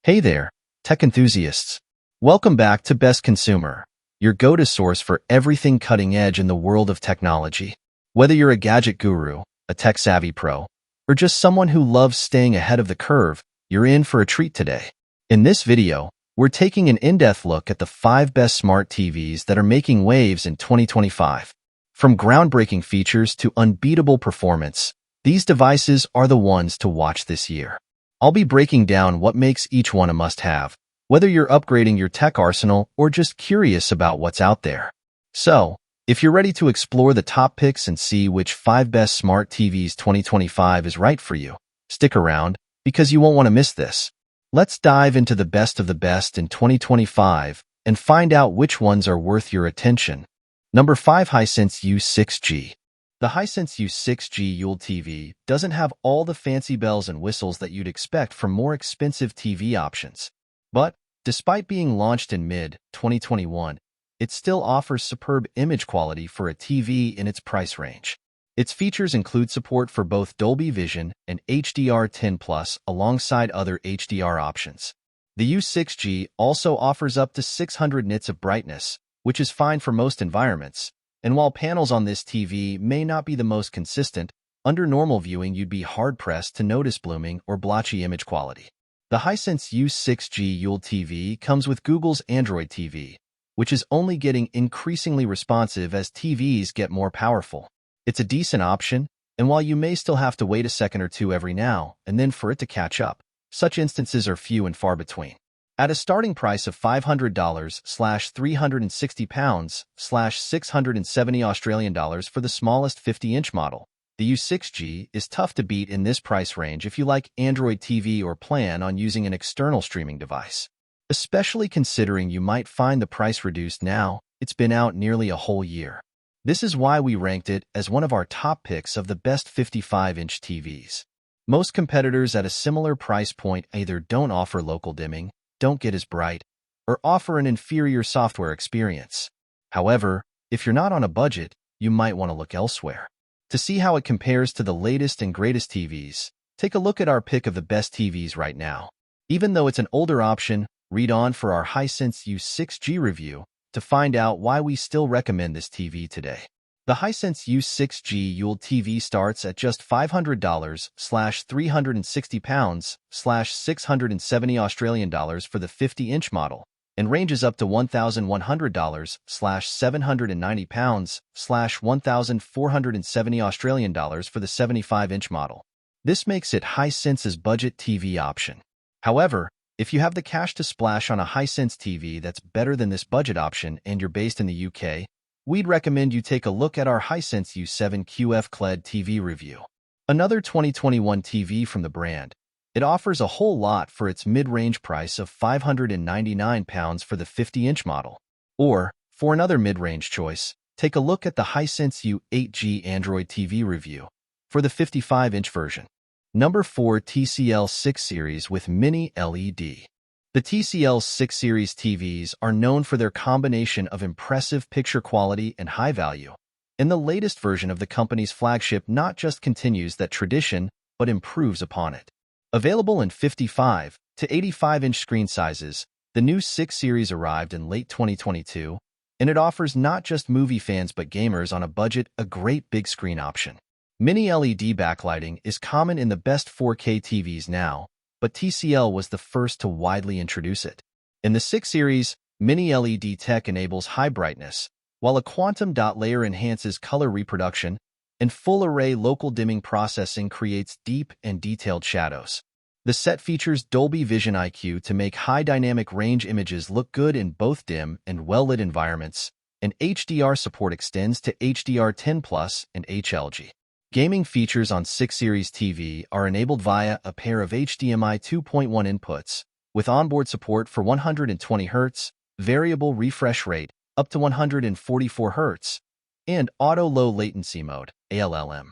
Hey there, tech enthusiasts. Welcome back to Best Consumer, your go-to source for everything cutting edge in the world of technology. Whether you're a gadget guru, a tech-savvy pro, or just someone who loves staying ahead of the curve, you're in for a treat today. In this video, we're taking an in-depth look at the 5 best smart TVs that are making waves in 2025. From groundbreaking features to unbeatable performance, these devices are the ones to watch this year. I'll be breaking down what makes each one a must-have, whether you're upgrading your tech arsenal or just curious about what's out there. So, if you're ready to explore the top picks and see which 5 best smart TVs 2025 is right for you, stick around because you won't want to miss this. Let's dive into the best of the best in 2025 and find out which ones are worth your attention. Number 5. Hisense U6G. The Hisense U6G OLED TV doesn't have all the fancy bells and whistles that you'd expect from more expensive TV options. But, despite being launched in mid-2021, it still offers superb image quality for a TV in its price range. Its features include support for both Dolby Vision and HDR10+ alongside other HDR options. The U6G also offers up to 600 nits of brightness, which is fine for most environments. And while panels on this TV may not be the most consistent, under normal viewing you'd be hard-pressed to notice blooming or blotchy image quality. The Hisense U6G OLED TV comes with Google's Android TV, which is only getting increasingly responsive as TVs get more powerful. It's a decent option, and while you may still have to wait a second or two every now and then for it to catch up, such instances are few and far between. At a starting price of $500/£360/670 for the smallest 50-inch model, the U6G is tough to beat in this price range if you like Android TV or plan on using an external streaming device. Especially considering you might find the price reduced now, it's been out nearly a whole year. This is why we ranked it as one of our top picks of the best 55-inch TVs. Most competitors at a similar price point either don't offer local dimming, don't get as bright, or offer an inferior software experience. However, if you're not on a budget, you might want to look elsewhere. To see how it compares to the latest and greatest TVs, take a look at our pick of the best TVs right now. Even though it's an older option, read on for our Hisense U6G review to find out why we still recommend this TV today. The Hisense U6G OLED TV starts at just $500/£360/670 for the 50-inch model and ranges up to $1,100/£790/£1,470 for the 75-inch model. This makes it Hisense's budget TV option. However, if you have the cash to splash on a Hisense TV that's better than this budget option and you're based in the UK, we'd recommend you take a look at our Hisense U7QF TV review. Another 2021 TV from the brand. It offers a whole lot for its mid-range price of £599 for the 50-inch model. Or, for another mid-range choice, take a look at the Hisense U8G Android TV review for the 55-inch version. Number 4. TCL 6 Series with Mini LED. The TCL 6 Series TVs are known for their combination of impressive picture quality and high value, and the latest version of the company's flagship not just continues that tradition, but improves upon it. Available in 55 to 85-inch screen sizes, the new 6 Series arrived in late 2022, and it offers not just movie fans but gamers on a budget a great big screen option. Mini LED backlighting is common in the best 4K TVs now, but TCL was the first to widely introduce it. In the 6 Series, Mini LED tech enables high brightness, while a quantum dot layer enhances color reproduction, and full-array local dimming processing creates deep and detailed shadows. The set features Dolby Vision IQ to make high dynamic range images look good in both dim and well-lit environments, and HDR support extends to HDR10+ and HLG. Gaming features on 6 Series TV are enabled via a pair of HDMI 2.1 inputs, with onboard support for 120 Hz, variable refresh rate up to 144 Hz, and Auto Low Latency Mode, ALLM.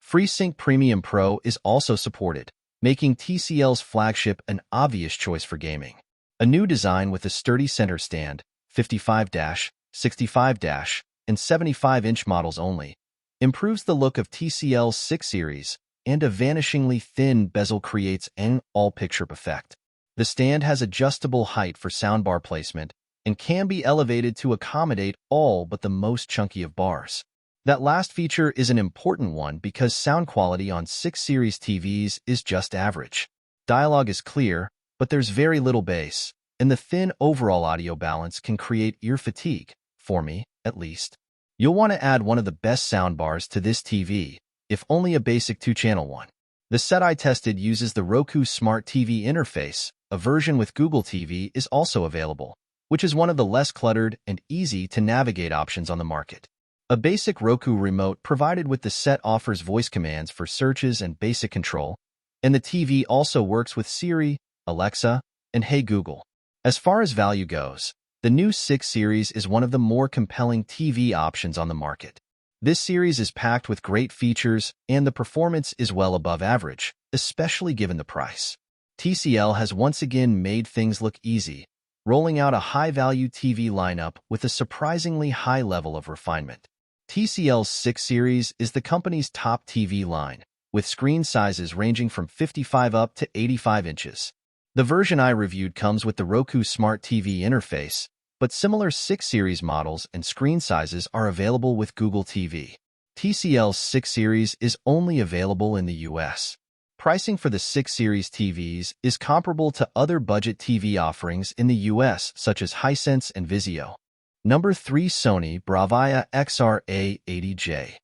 FreeSync Premium Pro is also supported, making TCL's flagship an obvious choice for gaming. A new design with a sturdy center stand, 55-, 65-, and 75-inch models only, improves the look of TCL's 6 Series, and a vanishingly thin bezel creates an all-picture effect. The stand has adjustable height for soundbar placement and can be elevated to accommodate all but the most chunky of bars. That last feature is an important one because sound quality on 6 Series TVs is just average. Dialogue is clear, but there's very little bass, and the thin overall audio balance can create ear fatigue, for me, at least. You'll want to add one of the best soundbars to this TV, if only a basic 2-channel one. The set I tested uses the Roku Smart TV interface. A version with Google TV is also available, which is one of the less cluttered and easy-to-navigate options on the market. A basic Roku remote provided with the set offers voice commands for searches and basic control, and the TV also works with Siri, Alexa, and Hey Google. As far as value goes, the new 6 Series is one of the more compelling TV options on the market. This series is packed with great features, and the performance is well above average, especially given the price. TCL has once again made things look easy, rolling out a high-value TV lineup with a surprisingly high level of refinement. TCL's 6 Series is the company's top TV line, with screen sizes ranging from 55 up to 85 inches. The version I reviewed comes with the Roku Smart TV interface, but similar 6 Series models and screen sizes are available with Google TV. TCL's 6 Series is only available in the US. Pricing for the 6 Series TVs is comparable to other budget TV offerings in the US, such as Hisense and Vizio. Number 3. Sony Bravia XR A80J.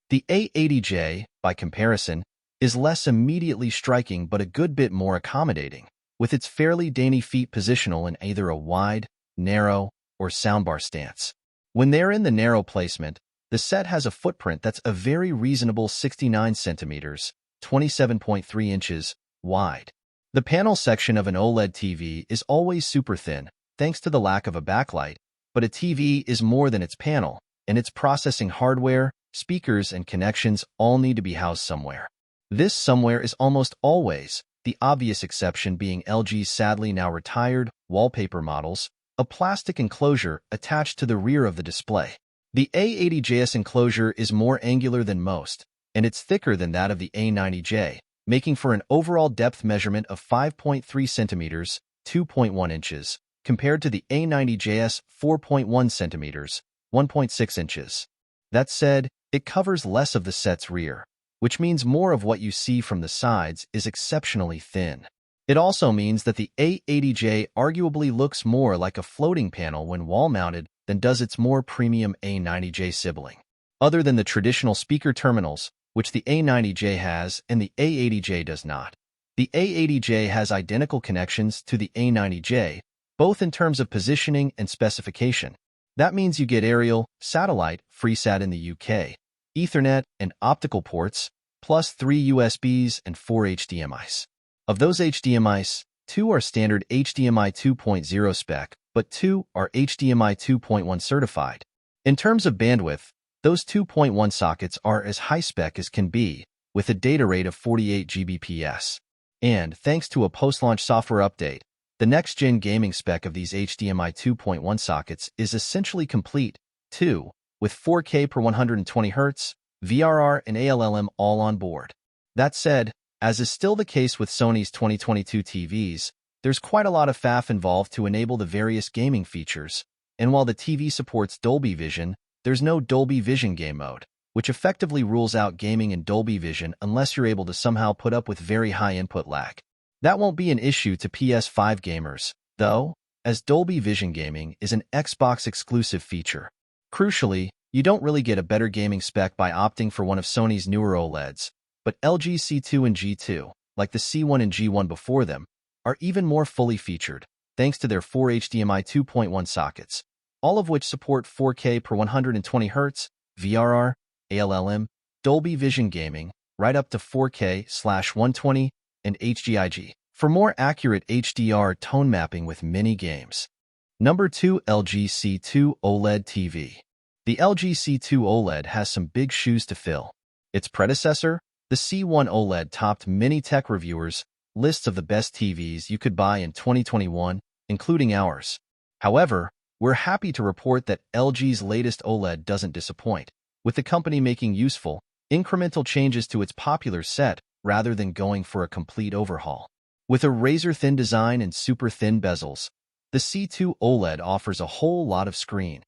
The A80J, by comparison, is less immediately striking but a good bit more accommodating, with its fairly dainty feet positional in either a wide, narrow, or soundbar stance. When they're in the narrow placement, the set has a footprint that's a very reasonable 69 centimeters, 27.3 inches, wide. The panel section of an OLED TV is always super thin, thanks to the lack of a backlight, but a TV is more than its panel, and its processing hardware, speakers, and connections all need to be housed somewhere. This somewhere is almost always, the obvious exception being LG's sadly now retired, wallpaper models, a plastic enclosure attached to the rear of the display. The A80J's enclosure is more angular than most, and it's thicker than that of the A90J, making for an overall depth measurement of 5.3 centimeters, 2.1 inches, compared to the A90J's 4.1 centimeters, 1.6 inches. That said, it covers less of the set's rear, which means more of what you see from the sides is exceptionally thin. It also means that the A80J arguably looks more like a floating panel when wall-mounted than does its more premium A90J sibling. Other than the traditional speaker terminals, which the A90J has and the A80J does not, the A80J has identical connections to the A90J, both in terms of positioning and specification. That means you get aerial, satellite, FreeSat in the UK, Ethernet, and optical ports, plus 3 USBs and 4 HDMIs. Of those HDMIs, 2 are standard HDMI 2.0 spec, but 2 are HDMI 2.1 certified. In terms of bandwidth, those 2.1 sockets are as high-spec as can be, with a data rate of 48 Gbps. And, thanks to a post-launch software update, the next-gen gaming spec of these HDMI 2.1 sockets is essentially complete, too, with 4K per 120 Hz, VRR, and ALLM all on board. That said, as is still the case with Sony's 2022 TVs, there's quite a lot of faff involved to enable the various gaming features, and while the TV supports Dolby Vision, there's no Dolby Vision game mode, which effectively rules out gaming in Dolby Vision unless you're able to somehow put up with very high input lag. That won't be an issue to PS5 gamers, though, as Dolby Vision gaming is an Xbox-exclusive feature. Crucially, you don't really get a better gaming spec by opting for one of Sony's newer OLEDs, but LG C2 and G2, like the C1 and G1 before them, are even more fully featured, thanks to their 4 HDMI 2.1 sockets, all of which support 4K per 120 Hz, VRR, ALLM, Dolby Vision gaming, right up to 4K/120, and HDIG, for more accurate HDR tone mapping with mini games. Number 2. LG C2 OLED TV. The LG C2 OLED has some big shoes to fill. Its predecessor, the C1 OLED, topped many tech reviewers' lists of the best TVs you could buy in 2021, including ours. However, we're happy to report that LG's latest OLED doesn't disappoint, with the company making useful, incremental changes to its popular set rather than going for a complete overhaul. With a razor-thin design and super-thin bezels, the C2 OLED offers a whole lot of screen.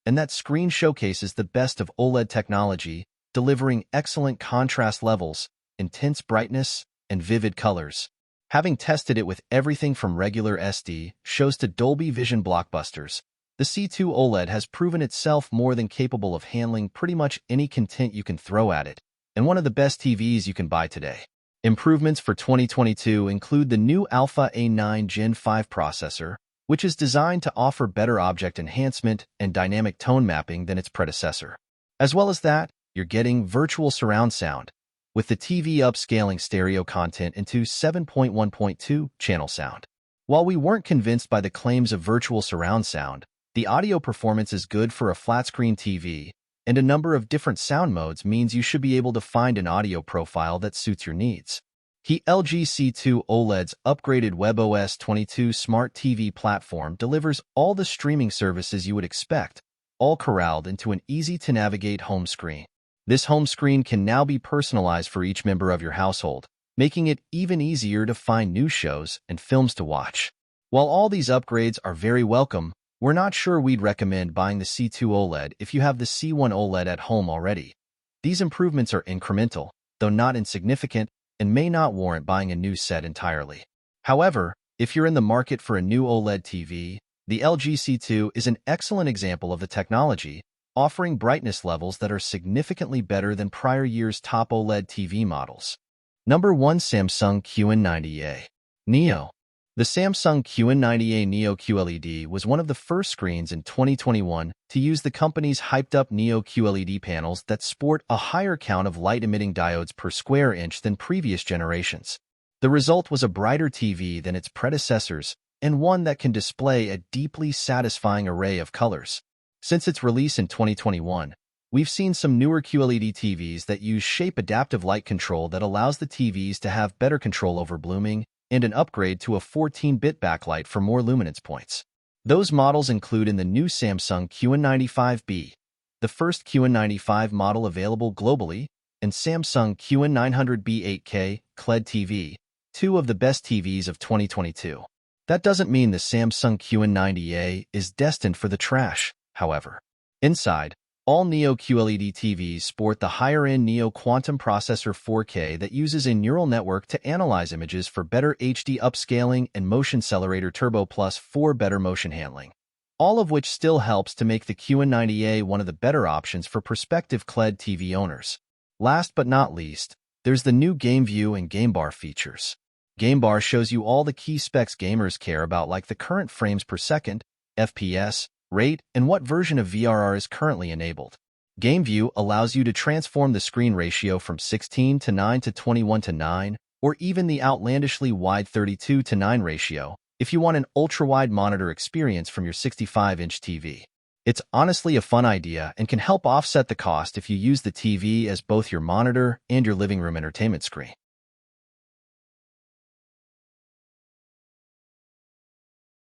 And that screen showcases the best of OLED technology, delivering excellent contrast levels, intense brightness, and vivid colors. Having tested it with everything from regular SD shows to Dolby Vision blockbusters, the C2 OLED has proven itself more than capable of handling pretty much any content you can throw at it, and one of the best TVs you can buy today. Improvements for 2022 include the new Alpha A9 Gen 5 processor, which is designed to offer better object enhancement and dynamic tone mapping than its predecessor. As well as that, you're getting virtual surround sound, with the TV upscaling stereo content into 7.1.2 channel sound. While we weren't convinced by the claims of virtual surround sound, the audio performance is good for a flat-screen TV, and a number of different sound modes means you should be able to find an audio profile that suits your needs. The LG C2 OLED's upgraded WebOS 22 Smart TV platform delivers all the streaming services you would expect, all corralled into an easy-to-navigate home screen. This home screen can now be personalized for each member of your household, making it even easier to find new shows and films to watch. While all these upgrades are very welcome, we're not sure we'd recommend buying the C2 OLED if you have the C1 OLED at home already. These improvements are incremental, though not insignificant, and may not warrant buying a new set entirely. However, if you're in the market for a new OLED TV, the LG C2 is an excellent example of the technology, offering brightness levels that are significantly better than prior year's top OLED TV models. Number 1. Samsung QN90A Neo. The Samsung QN90A Neo QLED was one of the first screens in 2021 to use the company's hyped-up Neo QLED panels that sport a higher count of light-emitting diodes per square inch than previous generations. The result was a brighter TV than its predecessors and one that can display a deeply satisfying array of colors. Since its release in 2021, we've seen some newer QLED TVs that use shape adaptive light control that allows the TVs to have better control over blooming, and an upgrade to a 14-bit backlight for more luminance points. Those models include in the new Samsung QN95B, the first QN95 model available globally, and Samsung QN900B 8K QLED TV, two of the best TVs of 2022. That doesn't mean the Samsung QN90A is destined for the trash, however. Inside, all Neo QLED TVs sport the higher-end Neo Quantum Processor 4K that uses a neural network to analyze images for better HD upscaling and Motion Accelerator Turbo Plus for better motion handling, all of which still helps to make the QN90A one of the better options for prospective QLED TV owners. Last but not least, there's the new Game View and Game Bar features. Game Bar shows you all the key specs gamers care about, like the current frames per second, FPS, rate, and what version of VRR is currently enabled. Game View allows you to transform the screen ratio from 16:9 to 21:9, or even the outlandishly wide 32:9 ratio, if you want an ultra-wide monitor experience from your 65-inch TV. It's honestly a fun idea and can help offset the cost if you use the TV as both your monitor and your living room entertainment screen.